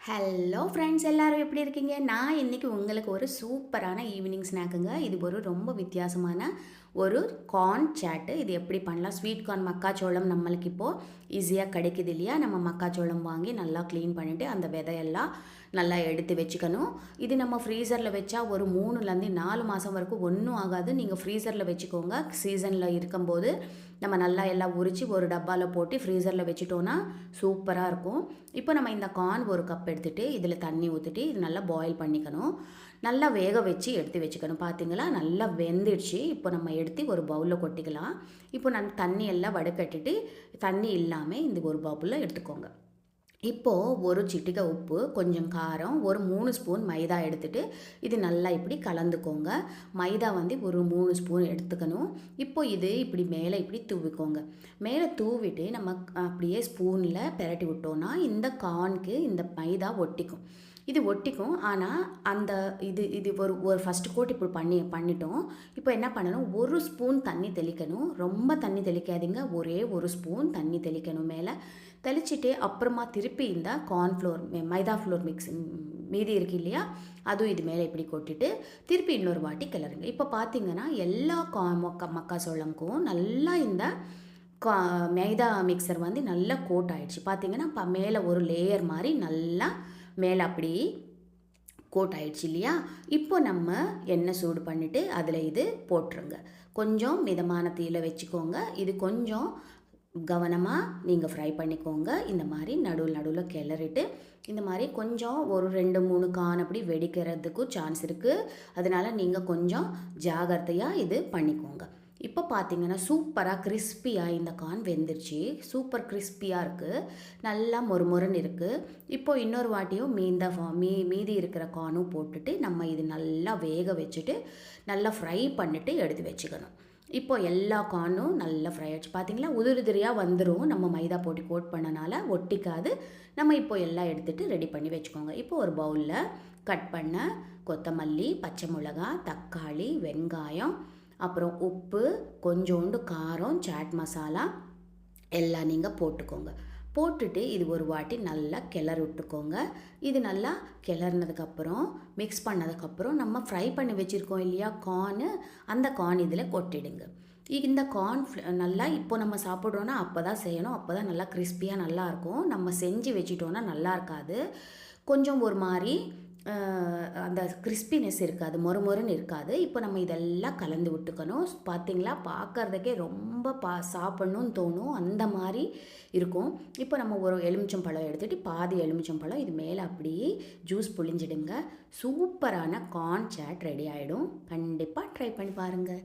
Hello friends எல்லாரும் எப்படி இருக்கீங்க? நான் இன்னைக்கு உங்களுக்கு ஒரு சூப்பரான ஈவினிங் ஸ்நாக்குங்க. இது ஒரு ரொம்ப வித்தியாசமான ஒரு கார்ன் சாட்டு. இது எப்படி பண்ணலாம்? ஸ்வீட் கார்ன் மக்காச்சோளம் நம்மளுக்கு இப்போது ஈஸியாக கிடைக்குது இல்லையா? நம்ம மக்காச்சோளம் வாங்கி நல்லா க்ளீன் பண்ணிவிட்டு அந்த விதையெல்லாம் நல்லா எடுத்து வச்சுக்கணும். இது நம்ம ஃப்ரீசரில் வச்சா ஒரு 3லேருந்து 4 மாதம் வரைக்கும் ஒன்றும் ஆகாது. நீங்கள் ஃப்ரீசரில் வச்சுக்கோங்க. சீசனில் இருக்கும்போது நம்ம நல்லா எல்லாம் உரித்து ஒரு டப்பாவில் போட்டு ஃப்ரீசரில் வச்சுட்டோன்னா சூப்பராக இருக்கும். இப்போ நம்ம இந்த கார்ன் ஒரு கப் எடுத்துகிட்டு இதில் தண்ணி ஊற்றிட்டு இது நல்லா பாயில் பண்ணிக்கணும். நல்லா வேக வச்சு எடுத்து வச்சுக்கணும். பார்த்தீங்களா, நல்லா வெந்துடுச்சு. இப்போ நம்ம எடுத்து ஒரு பவுலில் கொட்டிக்கலாம். இப்போ நான் தண்ணி எல்லாம் வடிகட்டிட்டு தண்ணி இல்லாமல் இந்த ஒரு பவுலில் எடுத்துக்கோங்க. இப்போது ஒரு சிட்டிகை உப்பு, கொஞ்சம் காரம், ஒரு 3 ஸ்பூன் மைதா எடுத்துகிட்டு இது நல்லா இப்படி கலந்துக்கோங்க. மைதா வந்து ஒரு 3 ஸ்பூன் எடுத்துக்கணும். இப்போ இது இப்படி மேலே இப்படி தூவிக்கோங்க. மேலே தூவிட்டு நம்ம அப்படியே ஸ்பூனில் பெரட்டி விட்டோன்னா இந்த கார்னுக்கு இந்த மைதா ஒட்டிக்கும். இது ஒட்டிக்கும். ஆனால் அந்த இது இது ஒரு ஃபஸ்ட்டு கோட் இப்படி பண்ணிட்டோம். இப்போ என்ன பண்ணணும், ஒரு ஸ்பூன் தண்ணி தெளிக்கணும். ரொம்ப தண்ணி தெளிக்காதீங்க, ஒரே ஒரு ஸ்பூன் தண்ணி தெளிக்கணும். மேலே தெளிச்சிட்டு அப்புறமா திருப்பி இந்த கார்ன்ஃப்ளோர் மைதா ஃப்ளோர் மிக்ஸ் மீதி இருக்குது இல்லையா, அதுவும் இது மேலே இப்படி கொட்டிட்டு திருப்பி இன்னொரு வாட்டி கிளறுங்க. இப்போ பார்த்தீங்கன்னா எல்லா மக்காச்சோளமுக்கும் நல்லா இந்த மைதா மிக்சர் வந்து நல்லா கோட் ஆகிடுச்சு. பார்த்தீங்கன்னா மேலே ஒரு லேயர் மாதிரி நல்லா மேலே அப்படி கோட் ஆகிடுச்சு இல்லையா. இப்போ நம்ம எண்ணெய் சூடு பண்ணிவிட்டு அதில் இது போட்டுருங்க. கொஞ்சம் மிதமான தீயில வச்சுக்கோங்க. இது கொஞ்சம் கவனமாக நீங்கள் ஃப்ரை பண்ணிக்கோங்க. இந்த மாதிரி நடுவில் கிளறிட்டு இந்த மாதிரி கொஞ்சம் ஒரு 2-3 கான் அப்படி வெடிக்கிறதுக்கும் சான்ஸ் இருக்குது. அதனால் நீங்கள் கொஞ்சம் ஜாகிரதையாக இது பண்ணிக்கோங்க. இப்போ பார்த்தீங்கன்னா சூப்பராக கிறிஸ்பியாக இந்த கார்ன் வெந்துருச்சு. சூப்பர் கிறிஸ்பியாக இருக்குது, நல்லா மொறுமொறுன்னு இருக்குது. இப்போ இன்னொரு வாட்டியும் மீதி இருக்கிற கார்னும் போட்டுட்டு நம்ம இது நல்லா வேக வச்சுட்டு நல்லா ஃப்ரை பண்ணிவிட்டு எடுத்து வச்சுக்கணும். இப்போ எல்லா கார்னும் நல்லா ஃப்ரை ஆகிடுச்சு. பார்த்தீங்களா, உதிரியாக வந்துடும். நம்ம மைதா போட்டு கோட் பண்ணனால ஒட்டிக்காது. நம்ம இப்போ எல்லாம் எடுத்துகிட்டு ரெடி பண்ணி வச்சுக்கோங்க. இப்போ ஒரு பவுலில் கட் பண்ண கொத்தமல்லி, பச்சை மிளகாய், தக்காளி, வெங்காயம், அப்புறம் உப்பு, கொஞ்சோண்டு காரம், சாட் மசாலா எல்லாம் நீங்கள் போட்டுக்கோங்க. போட்டுட்டு இது ஒரு வாட்டி நல்லா கிளறி விட்டுக்கோங்க. இது நல்லா கிளறினதுக்கப்புறம் மிக்ஸ் பண்ணதுக்கப்புறம் நம்ம ஃப்ரை பண்ணி வச்சுருக்கோம் இல்லையா கார்னு, அந்த கார்ன் இதில் கொட்டிடுங்க. இந்த கார்ன் நல்லா இப்போ நம்ம சாப்பிட்றோன்னா அப்போ தான் செய்யணும். அப்போ தான் நல்லா கிறிஸ்பியாக நல்லாயிருக்கும். நம்ம செஞ்சு வச்சிட்டோன்னா நல்லா இருக்காது. கொஞ்சம் ஒரு மாதிரி அந்த கிறிஸ்பினஸ் இருக்காது, மொறுமொறுன்னு இருக்காது. இப்போ நம்ம இதெல்லாம் கலந்து விட்டுக்கணும். பார்த்திங்களா, பார்க்குறதுக்கே ரொம்ப சாப்பிட்ணுன்னு தோணும், அந்த மாதிரி இருக்கும். இப்போ நம்ம ஒரு எலுமிச்சம்பழம் எடுத்துகிட்டு பாதி எலுமிச்சம்பழம் இது மேலே அப்படியே ஜூஸ் புழிஞ்சிடுங்க. சூப்பரான கார்ன் சாட் ரெடி ஆகிடும். கண்டிப்பாக ட்ரை பண்ணி பாருங்கள்.